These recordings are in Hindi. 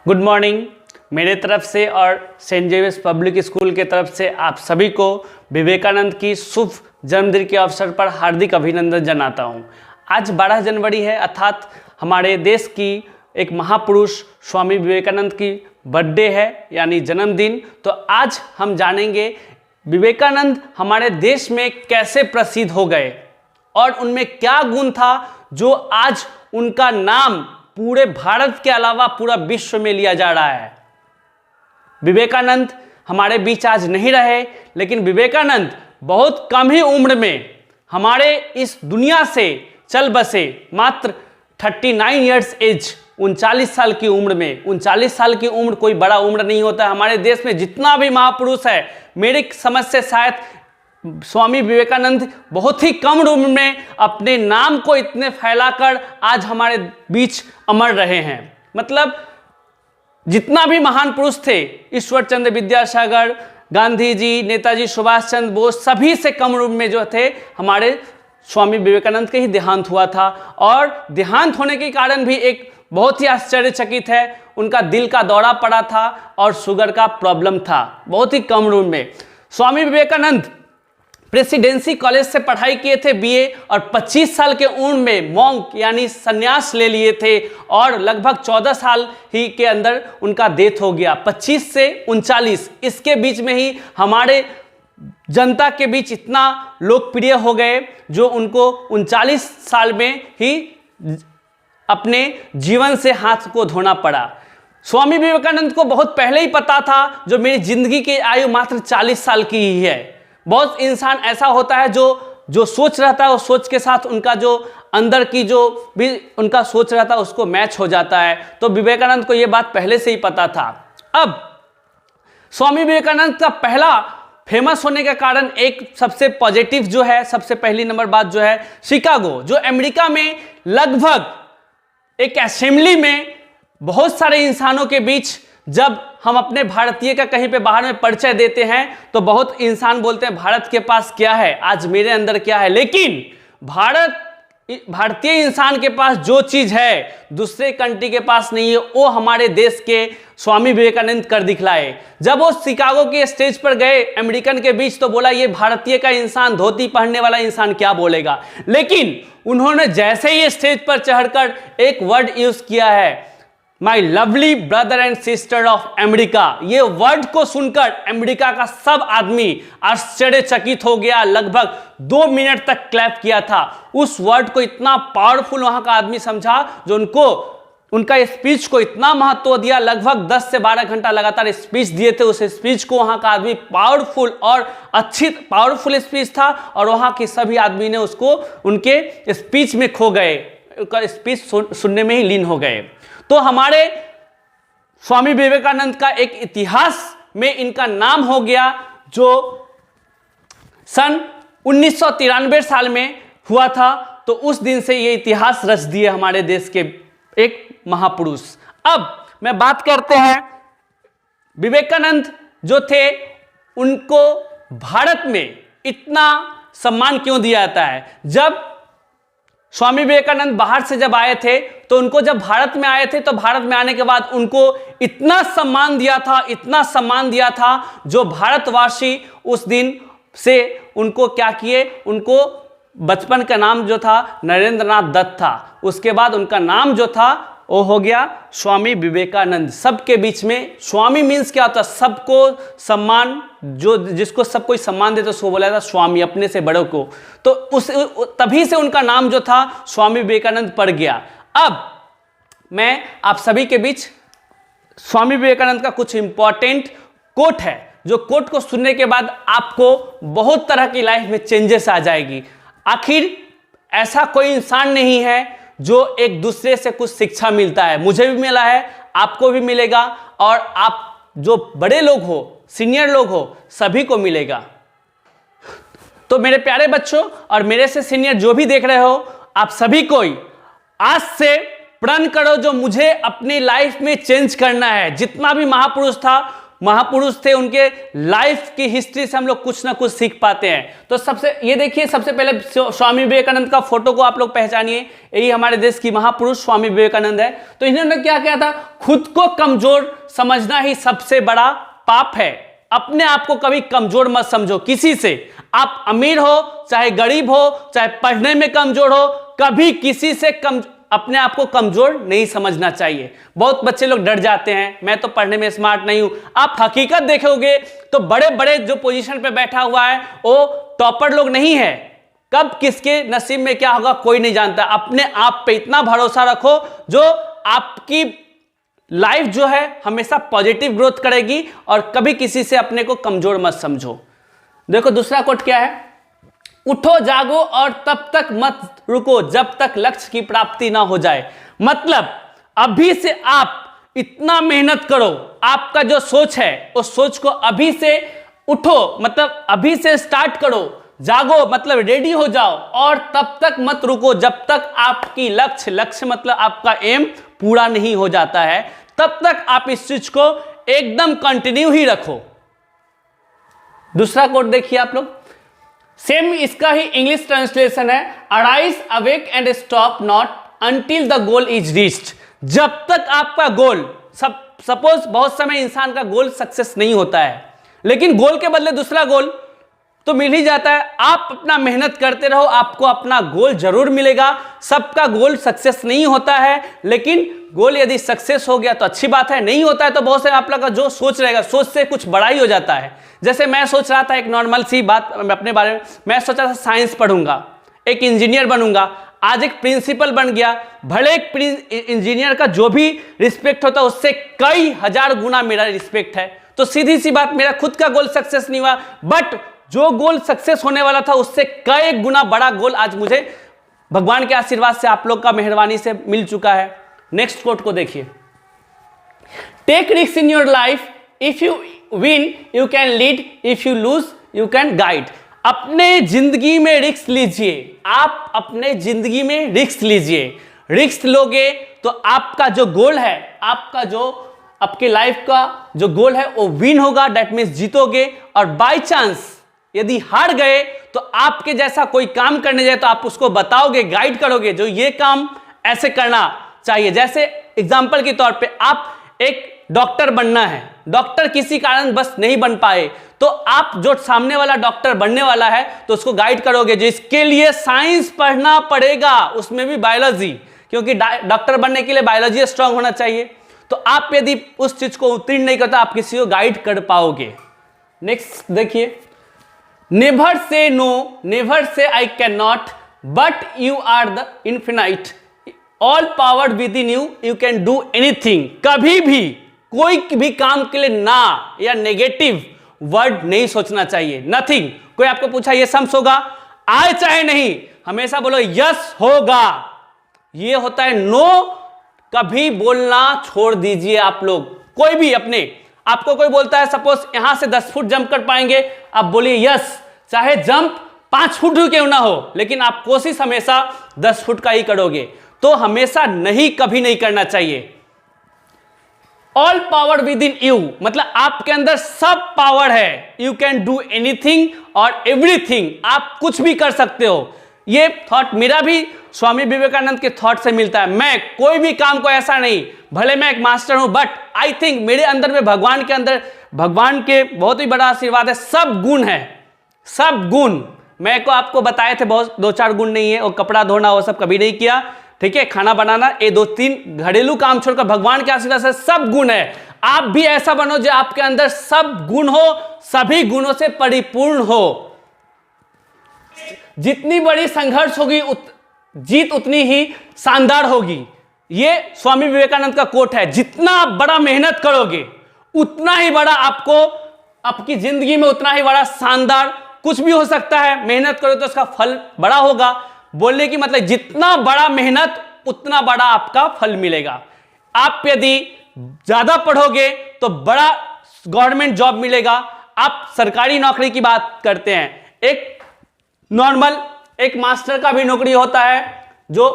Good morning. मेरे तरफ से और सेंट जेवियर्स पब्लिक स्कूल के तरफ से आप सभी को विवेकानंद की शुभ जन्मदिन के अवसर पर हार्दिक अभिनंदन जनाता हूं। आज 12 जनवरी है, अर्थात हमारे देश की एक महापुरुष स्वामी विवेकानंद की बर्थडे है, यानी जन्मदिन। तो आज हम जानेंगे विवेकानंद हमारे देश में कैसे प्रसिद्ध हो गए और उनमें क्या गुण था जो आज उनका नाम पूरे भारत के अलावा पूरा विश्व में लिया जा रहा है। विवेकानंद हमारे बीच आज नहीं रहे, लेकिन विवेकानंद बहुत कम ही उम्र में हमारे इस दुनिया से चल बसे। मात्र 39 ईयर्स एज, 39 साल की उम्र में। 39 साल की उम्र कोई बड़ा उम्र नहीं होता है। हमारे देश में जितना भी महापुरुष है, मेरी समझ से शायद स्वामी विवेकानंद बहुत ही कम उम्र में अपने नाम को इतने फैलाकर आज हमारे बीच अमर रहे हैं। मतलब जितना भी महान पुरुष थे, ईश्वर चंद्र विद्यासागर, गांधी जी, नेताजी सुभाष चंद्र बोस, सभी से कम उम्र में जो थे हमारे स्वामी विवेकानंद के ही देहांत हुआ था। और देहांत होने के कारण भी एक बहुत ही आश्चर्यचकित है, उनका दिल का दौरा पड़ा था और शुगर का प्रॉब्लम था बहुत ही कम उम्र में। स्वामी विवेकानंद प्रेसिडेंसी कॉलेज से पढ़ाई किए थे बीए, और 25 साल के उम्र में मॉन्क यानी संन्यास ले लिए थे और लगभग 14 साल ही के अंदर उनका डेथ हो गया। 25 से 39 इसके बीच में ही हमारे जनता के बीच इतना लोकप्रिय हो गए, जो उनको 39 साल में ही अपने जीवन से हाथ को धोना पड़ा। स्वामी विवेकानंद को बहुत पहले ही पता था जो मेरी जिंदगी की आयु मात्र 40 साल की ही है। बहुत इंसान ऐसा होता है जो सोच रहता है, उस सोच के साथ उनका जो अंदर की जो भी उनका सोच रहता है उसको मैच हो जाता है। तो विवेकानंद को यह बात पहले से ही पता था। अब स्वामी विवेकानंद का पहला फेमस होने का कारण एक सबसे पॉजिटिव जो है, सबसे पहली नंबर बात जो है, शिकागो, जो अमेरिका में लगभग एक असेंबली में बहुत सारे इंसानों के बीच जब हम अपने भारतीय का कहीं पे बाहर में परिचय देते हैं तो बहुत इंसान बोलते हैं भारत के पास क्या है, आज मेरे अंदर क्या है। लेकिन भारतीय इंसान के पास जो चीज है दूसरे कंट्री के पास नहीं है, वो हमारे देश के स्वामी विवेकानंद कर दिखलाए। जब वो शिकागो के स्टेज पर गए अमेरिकन के बीच, तो बोला ये भारतीय का इंसान, धोती पहनने वाला इंसान क्या बोलेगा। लेकिन उन्होंने जैसे ही स्टेज पर चढ़कर एक वर्ड यूज किया है, my lovely brother and sister of America, ये वर्ड को सुनकर अमेरिका का सब आदमी आश्चर्यचकित हो गया। लगभग 2 मिनट तक क्लैप किया था। उस वर्ड को इतना पावरफुल वहां का आदमी समझा, जो उनका स्पीच को इतना महत्व दिया। लगभग 10 से 12 घंटा लगातार स्पीच दिए थे। उस स्पीच को वहां का आदमी पावरफुल और अच्छी पावरफुल स्पीच था, और वहां के सभी आदमी ने उसको उनके स्पीच में खो गए, उनका स्पीच सुनने में ही लीन हो गए। तो हमारे स्वामी विवेकानंद का एक इतिहास में इनका नाम हो गया, जो सन 1993 साल में हुआ था। तो उस दिन से ये इतिहास रच दिए हमारे देश के एक महापुरुष। अब मैं बात करते हैं विवेकानंद जो थे, उनको भारत में इतना सम्मान क्यों दिया जाता है। जब स्वामी विवेकानंद बाहर से जब आए थे, तो उनको जब भारत में आए थे, तो भारत में आने के बाद उनको इतना सम्मान दिया था, इतना सम्मान दिया था, जो भारतवासी उस दिन से उनको क्या किए, उनको बचपन का नाम जो था नरेंद्रनाथ दत्त था। उसके बाद उनका नाम जो था वो हो गया स्वामी विवेकानंद। सबके बीच में स्वामी मीन्स क्या होता है, सबको सम्मान, जो जिसको सब कोई सम्मान देता उसको बोला जाता स्वामी, अपने से बड़ों को। तो तभी से उनका नाम जो था स्वामी विवेकानंद पड़ गया। अब मैं आप सभी के बीच स्वामी विवेकानंद का कुछ इंपॉर्टेंट कोट है, जो कोट को सुनने के बाद आपको बहुत तरह की लाइफ में चेंजेस आ जाएगी। आखिर ऐसा कोई इंसान नहीं है जो एक दूसरे से कुछ शिक्षा मिलता है। मुझे भी मिला है, आपको भी मिलेगा, और आप जो बड़े लोग हो, सीनियर लोग हो, सभी को मिलेगा। तो मेरे प्यारे बच्चों और मेरे से सीनियर जो भी देख रहे हो, आप सभी को आज से प्रण करो जो मुझे अपनी लाइफ में चेंज करना है। जितना भी महापुरुष था महापुरुष थे, उनके लाइफ की हिस्ट्री से हम लोग कुछ ना कुछ सीख पाते हैं। तो ये देखिए, सबसे पहले स्वामी विवेकानंद का फोटो को आप लोग पहचानिए। यही हमारे देश की महापुरुष स्वामी विवेकानंद है। तो इन्होंने क्या किया था, खुद को कमजोर समझना ही सबसे बड़ा पाप है। अपने आप को कभी कमजोर मत समझो किसी से। आप अमीर हो चाहे गरीब हो, चाहे पढ़ने में कमजोर हो, कभी किसी से अपने आप को कमजोर नहीं समझना चाहिए। बहुत बच्चे लोग डर जाते हैं, मैं तो पढ़ने में स्मार्ट नहीं हूं। आप हकीकत देखोगे तो बड़े बड़े जो पोजीशन पे बैठा हुआ है वो टॉपर लोग नहीं है। कब किसके नसीब में क्या होगा कोई नहीं जानता। अपने आप पे इतना भरोसा रखो जो आपकी लाइफ जो है हमेशा पॉजिटिव ग्रोथ करेगी, और कभी किसी से अपने को कमजोर मत समझो। देखो दूसरा कोट क्या है, उठो जागो और तब तक मत रुको जब तक लक्ष्य की प्राप्ति ना हो जाए। मतलब अभी से आप इतना मेहनत करो, आपका जो सोच है उस सोच को अभी से उठो, मतलब अभी से स्टार्ट करो। जागो मतलब रेडी हो जाओ, और तब तक मत रुको जब तक आपकी लक्ष्य मतलब आपका एम पूरा नहीं हो जाता है, तब तक आप इस चीज को एकदम कंटिन्यू ही रखो। दूसरा कोट देखिए आप लोग, सेम इसका ही इंग्लिश ट्रांसलेशन है, arise awake and stop not until the goal is reached. जब तक आपका गोल, सपोज बहुत समय इंसान का गोल सक्सेस नहीं होता है, लेकिन गोल के बदले दूसरा गोल तो मिल ही जाता है। आप अपना मेहनत करते रहो, आपको अपना गोल जरूर मिलेगा। सबका गोल सक्सेस नहीं होता है, लेकिन गोल यदि सक्सेस हो गया तो अच्छी बात है, नहीं होता है तो बहुत से आप लोग का जो सोच रहेगा, सोच से कुछ बड़ा ही हो जाता है। जैसे मैं सोच रहा था, एक नॉर्मल सी बात अपने बारे में, मैं सोचा था साइंस पढ़ूंगा, एक इंजीनियर बनूंगा, आज एक प्रिंसिपल बन गया। भले एक इंजीनियर का जो भी रिस्पेक्ट होता है उससे कई हजार गुना मेरा रिस्पेक्ट है। तो सीधी सी बात, मेरा खुद का गोल सक्सेस नहीं हुआ, बट जो गोल सक्सेस होने वाला था उससे कई गुना बड़ा गोल आज मुझे भगवान के आशीर्वाद से, आप लोग का मेहरबानी से मिल चुका है। नेक्स्ट कोट को देखिए, take risk in your life, if you win you can lead, if you lose you can guide. अपने जिंदगी में रिस्क लीजिए, आप अपने जिंदगी में रिस्क लीजिए। रिस्क लोगे तो आपका जो गोल है, आपका जो आपके लाइफ का जो गोल है वो विन होगा, दैट मीन्स जीतोगे। और बाय चांस यदि हार गए तो आपके जैसा कोई काम करने जाए तो आप उसको बताओगे, गाइड करोगे, जो ये काम ऐसे करना चाहिए। जैसे एग्जांपल के तौर पे आप एक डॉक्टर बनना है, डॉक्टर किसी कारण बस नहीं बन पाए, तो आप जो सामने वाला डॉक्टर बनने वाला है तो उसको गाइड करोगे, जिसके लिए साइंस पढ़ना पड़ेगा, उसमें भी बायोलॉजी, क्योंकि डॉक्टर बनने के लिए बायोलॉजी स्ट्रांग होना चाहिए। तो आप यदि उस चीज को उत्तीर्ण नहीं करते, आप किसी को गाइड कर पाओगे। नेक्स्ट देखिए, never say no, never say I can not, but you are the infinite, all power within you, you can do anything. कभी भी कोई भी काम के लिए ना या नेगेटिव वर्ड नहीं सोचना चाहिए, नथिंग। कोई आपको पूछा ये सम्स होगा, आए चाहे नहीं, हमेशा बोलो यस होगा। ये होता है नो, कभी बोलना छोड़ दीजिए आप लोग। कोई भी अपने आपको कोई बोलता है, सपोज यहां से 10 फुट जंप कर पाएंगे, आप बोलिए यस, चाहे जंप 5 फुट ही क्यों ना हो, लेकिन आप कोशिश हमेशा 10 फुट का ही करोगे। तो हमेशा नहीं, कभी नहीं करना चाहिए। All power within you, मतलब आपके अंदर सब पावर है, यू कैन डू एनीथिंग और एवरीथिंग, आप कुछ भी कर सकते हो। ये थॉट मेरा भी स्वामी विवेकानंद के थॉट से मिलता है। मैं कोई भी काम को ऐसा नहीं, भले मैं एक मास्टर हूं, बट आई थिंक मेरे अंदर में भगवान के अंदर, भगवान के बहुत ही बड़ा आशीर्वाद है, सब गुण है, सब गुण। मैं को आपको बताए थे, बहुत 2-4 गुण नहीं है, और कपड़ा धोना वो सब कभी नहीं किया, ठीक है, खाना बनाना, ये 2-3 घरेलू काम छोड़कर भगवान के आशीर्वाद से सब गुण है। आप भी ऐसा बनो जो आपके अंदर सब गुण हो, सभी गुणों से परिपूर्ण हो। जितनी बड़ी संघर्ष होगी जीत उतनी ही शानदार होगी। ये स्वामी विवेकानंद का कोट है। जितना बड़ा मेहनत करोगे उतना ही बड़ा आपको आपकी जिंदगी में, उतना ही बड़ा शानदार कुछ भी हो सकता है। मेहनत करो तो उसका फल बड़ा होगा। बोलने की मतलब जितना बड़ा मेहनत उतना बड़ा आपका फल मिलेगा। आप यदि ज्यादा पढ़ोगे तो बड़ा गवर्नमेंट जॉब मिलेगा। आप सरकारी नौकरी की बात करते हैं, एक नॉर्मल एक मास्टर का भी नौकरी होता है, जो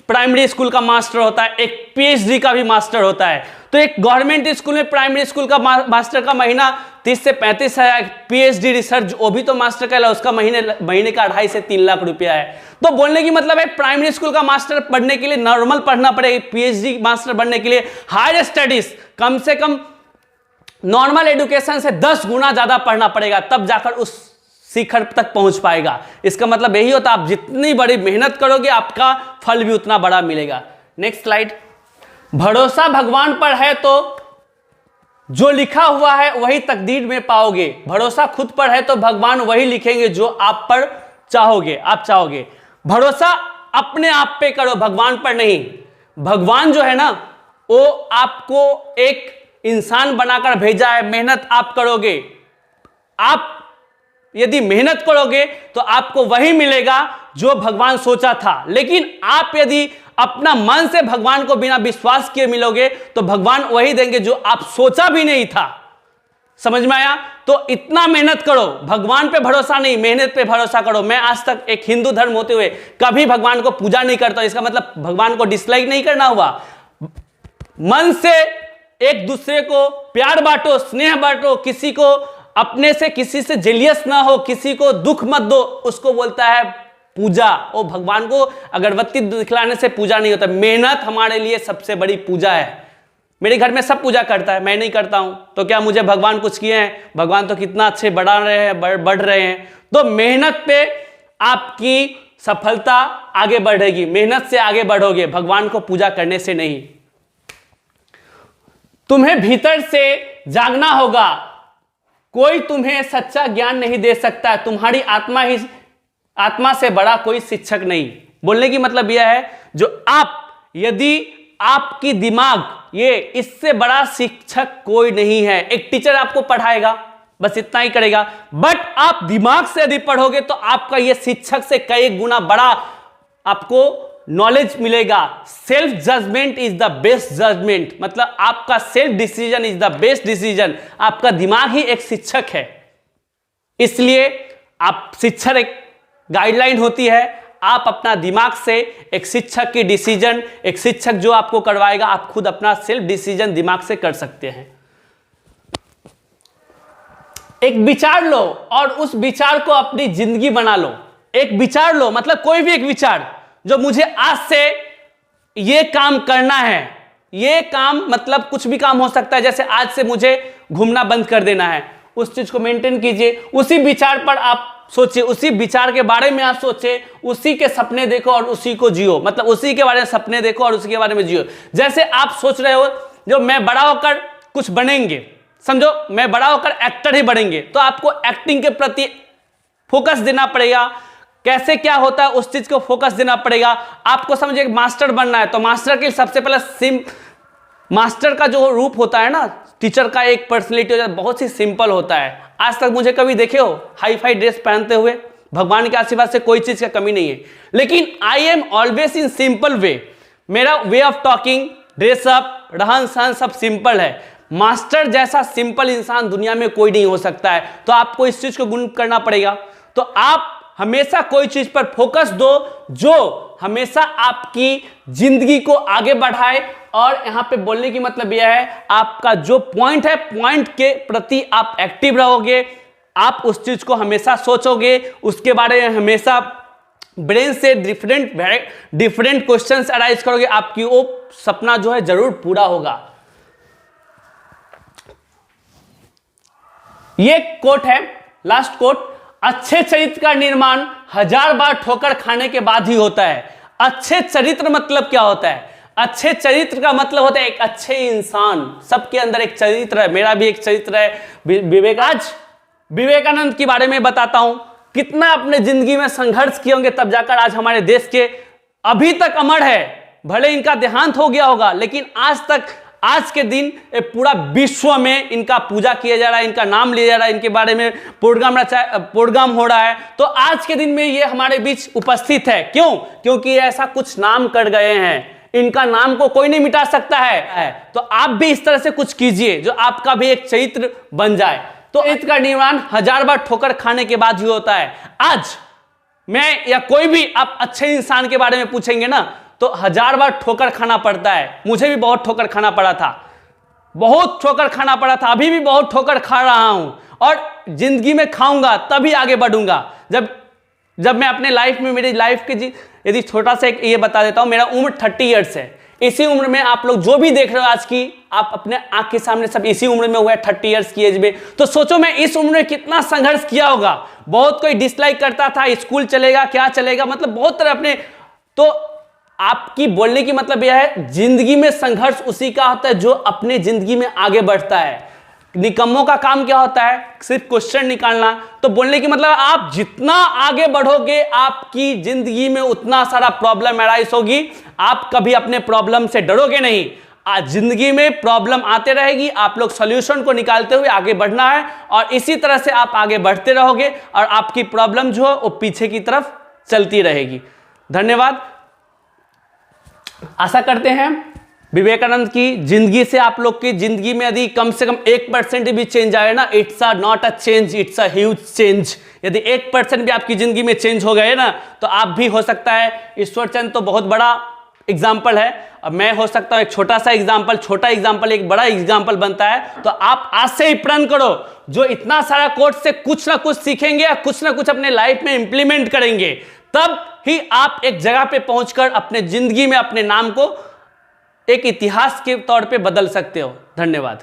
प्राइमरी स्कूल का मास्टर होता है, एक पीएचडी का भी मास्टर होता है। तो एक गवर्नमेंट स्कूल में प्राइमरी स्कूल का मास्टर का महीना 30 से 35 है। पीएचडी रिसर्च वो भी तो मास्टर का है, उसका महीने का 2.5 से 3 लाख रुपया है। तो बोलने की मतलब है प्राइमरी स्कूल का मास्टर पढ़ने के लिए नॉर्मल पढ़ना पड़ेगा, पीएचडी मास्टर बनने के लिए हायर स्टडीज कम से कम नॉर्मल एजुकेशन से 10 गुना ज्यादा पढ़ना पड़ेगा, तब जाकर उस शिखर तक पहुंच पाएगा। इसका मतलब यही होता है आप जितनी बड़ी मेहनत करोगे आपका फल भी उतना बड़ा मिलेगा। Next slide. भरोसा भगवान पर है तो जो लिखा हुआ है वही तकदीर में पाओगे। भरोसा खुद पर है तो भगवान वही लिखेंगे जो आप पर चाहोगे, आप चाहोगे। भरोसा अपने आप पे करो, भगवान पर नहीं। भगवान जो है ना वो आपको एक इंसान बनाकर भेजा है, मेहनत आप करोगे। आप यदि मेहनत करोगे तो आपको वही मिलेगा जो भगवान सोचा था। लेकिन आप यदि अपना मन से भगवान को बिना विश्वास किए मिलोगे तो भगवान वही देंगे जो आप सोचा भी नहीं था। समझ में आया? तो इतना मेहनत करो, भगवान पे भरोसा नहीं, मेहनत पे भरोसा करो। मैं आज तक एक हिंदू धर्म होते हुए कभी भगवान को पूजा नहीं करता, इसका मतलब भगवान को डिसलाइक नहीं करना हुआ। मन से एक दूसरे को प्यार बांटो, स्नेह बांटो, किसी को अपने से किसी से जेलियस ना हो, किसी को दुख मत दो, उसको बोलता है पूजा। वो भगवान को अगरबत्ती दिखलाने से पूजा नहीं होता। मेहनत हमारे लिए सबसे बड़ी पूजा है। मेरे घर में सब पूजा करता है, मैं नहीं करता हूं तो क्या मुझे भगवान कुछ किए हैं? भगवान तो कितना अच्छे बढ़ा रहे हैं, बढ़ रहे हैं। तो मेहनत पे आपकी सफलता आगे बढ़ेगी, मेहनत से आगे बढ़ोगे, भगवान को पूजा करने से नहीं। तुम्हें भीतर से जागना होगा, कोई तुम्हें सच्चा ज्ञान नहीं दे सकता, तुम्हारी आत्मा से बड़ा कोई शिक्षक नहीं। बोलने की मतलब यह है जो यदि आपकी दिमाग ये इससे बड़ा शिक्षक कोई नहीं है। एक टीचर आपको पढ़ाएगा बस इतना ही करेगा, बट आप दिमाग से यदि पढ़ोगे तो आपका ये शिक्षक से कई गुना बड़ा आपको नॉलेज मिलेगा। Self judgement is the best judgement, मतलब आपका self decision is the best decision. आपका दिमाग ही एक शिक्षक है, इसलिए आप शिक्षक एक गाइडलाइन होती है। आप अपना दिमाग से एक शिक्षक की डिसीजन, एक शिक्षक जो आपको करवाएगा, आप खुद अपना सेल्फ डिसीजन दिमाग से कर सकते हैं। एक विचार लो और उस विचार को अपनी जिंदगी बना लो। एक विचार लो मतलब कोई भी एक विचार जो मुझे आज से ये काम करना है। ये काम मतलब कुछ भी काम हो सकता है, जैसे आज से मुझे घूमना बंद कर देना है, उस चीज को मेंटेन कीजिए। उसी विचार पर आप सोचिए, उसी विचार के बारे में आप सोचिए, उसी के सपने देखो और उसी को जियो। मतलब उसी के बारे में सपने देखो और उसी के बारे में जियो। जैसे आप सोच रहे हो जो मैं बड़ा होकर कुछ बनेंगे, समझो मैं बड़ा होकर एक्टर ही बनेंगे, तो आपको एक्टिंग के प्रति फोकस देना पड़ेगा। कैसे क्या होता है उस चीज को फोकस देना पड़ेगा। आपको समझिए मास्टर बनना है तो मास्टर के सबसे पहले मास्टर का जो रूप होता है ना, टीचर का एक पर्सनैलिटी होता है, बहुत ही सिंपल होता है। आज तक मुझे कभी देखे हो हाई फाई ड्रेस पहनते हुए? भगवान के आशीर्वाद से कोई चीज का कमी नहीं है, लेकिन I am always in simple way. मेरा वे ऑफ टॉकिंग, ड्रेसअप, रहन सहन सब सिंपल है। मास्टर जैसा सिंपल इंसान दुनिया में कोई नहीं हो सकता है, तो आपको इस चीज को गुण करना पड़ेगा। तो आप हमेशा कोई चीज पर फोकस दो जो हमेशा आपकी जिंदगी को आगे बढ़ाए। और यहां पे बोलने की मतलब यह है आपका जो पॉइंट है, पॉइंट के प्रति आप एक्टिव रहोगे, आप उस चीज को हमेशा सोचोगे, उसके बारे में हमेशा ब्रेन से डिफरेंट क्वेश्चंस अराइज करोगे, आपकी वो सपना जो है जरूर पूरा होगा। ये कोट है, लास्ट कोट, अच्छे चरित्र का निर्माण 1000 बार ठोकर खाने के बाद ही होता है। अच्छे चरित्र मतलब क्या होता है? अच्छे चरित्र का मतलब होता है एक अच्छे इंसान। सबके अंदर एक चरित्र है, मेरा भी एक चरित्र है। आज विवेकानंद के बारे में बताता हूं, कितना अपने जिंदगी में संघर्ष किए होंगे, तब जाकर आज हमारे देश के अभी तक अमर है। भले इनका देहांत हो गया होगा, लेकिन आज के दिन पूरा विश्व में इनका पूजा किया जा रहा है, इनका नाम लिया जा रहा है, इनके बारे में प्रोग्राम हो रहा है। तो आज के दिन में ये हमारे बीच उपस्थित है। क्यों? क्योंकि ऐसा कुछ नाम कर गए हैं, इनका नाम को कोई नहीं मिटा सकता है। तो आप भी इस तरह से कुछ कीजिए जो आपका भी एक चरित्र बन जाए। तो चरित्र का निर्माण 1000 बार ठोकर खाने के बाद ही होता है। आज मैं या कोई भी आप अच्छे इंसान के बारे में पूछेंगे ना तो 1000 बार ठोकर खाना पड़ता है। मुझे भी बहुत ठोकर खाना पड़ा था, बहुत ठोकर खाना पड़ा था, अभी भी बहुत ठोकर खा रहा हूं और जिंदगी में खाऊंगा तभी आगे बढ़ूंगा। जब मैं अपने लाइफ में, मेरी लाइफ के यदि छोटा सा एक ये बता देता हूं, मेरा उम्र 30 ईयर्स है। इसी उम्र में आप लोग जो भी देख रहे हो आज की, आप अपने आंख के सामने सब इसी उम्र में हुआ है, 30 ईयर्स की एज में। तो सोचो मैं इस उम्र में कितना संघर्ष किया होगा। बहुत कोई डिसलाइक करता था, स्कूल चलेगा क्या चलेगा, मतलब बहुत तरह अपने। तो आपकी बोलने की मतलब यह है, जिंदगी में संघर्ष उसी का होता है जो अपने जिंदगी में आगे बढ़ता है। निकम्मों का काम क्या होता है, सिर्फ क्वेश्चन निकालना। तो बोलने की मतलब आप जितना आगे बढ़ोगे आपकी जिंदगी में उतना सारा प्रॉब्लम अराइज होगी। आप कभी अपने प्रॉब्लम से डरोगे नहीं। आज जिंदगी में प्रॉब्लम आते रहेगी, आप लोग सॉल्यूशन को निकालते हुए आगे बढ़ना है और इसी तरह से आप आगे बढ़ते रहोगे और आपकी प्रॉब्लम जो है वो पीछे की तरफ चलती रहेगी। धन्यवाद। आशा करते हैं विवेकानंद की जिंदगी से आप लोग की जिंदगी में यदि कम से कम 1% भी चेंज आए ना, it's not a change, it's a huge change. यदि 1% भी आपकी जिंदगी में चेंज हो गए ना, तो आप भी हो सकता है। ईश्वर चंद तो बहुत बड़ा एग्जाम्पल है, अब मैं हो सकता हूं एक छोटा सा एग्जाम्पल। छोटा एग्जाम्पल एक बड़ा एग्जाम्पल बनता है। तो आप आज से ही प्रण करो, जो इतना सारा कोर्स से कुछ ना कुछ सीखेंगे या कुछ ना कुछ अपने लाइफ में इंप्लीमेंट करेंगे, तब ही आप एक जगह पे पहुंचकर अपने जिंदगी में अपने नाम को एक इतिहास के तौर पे बदल सकते हो। धन्यवाद।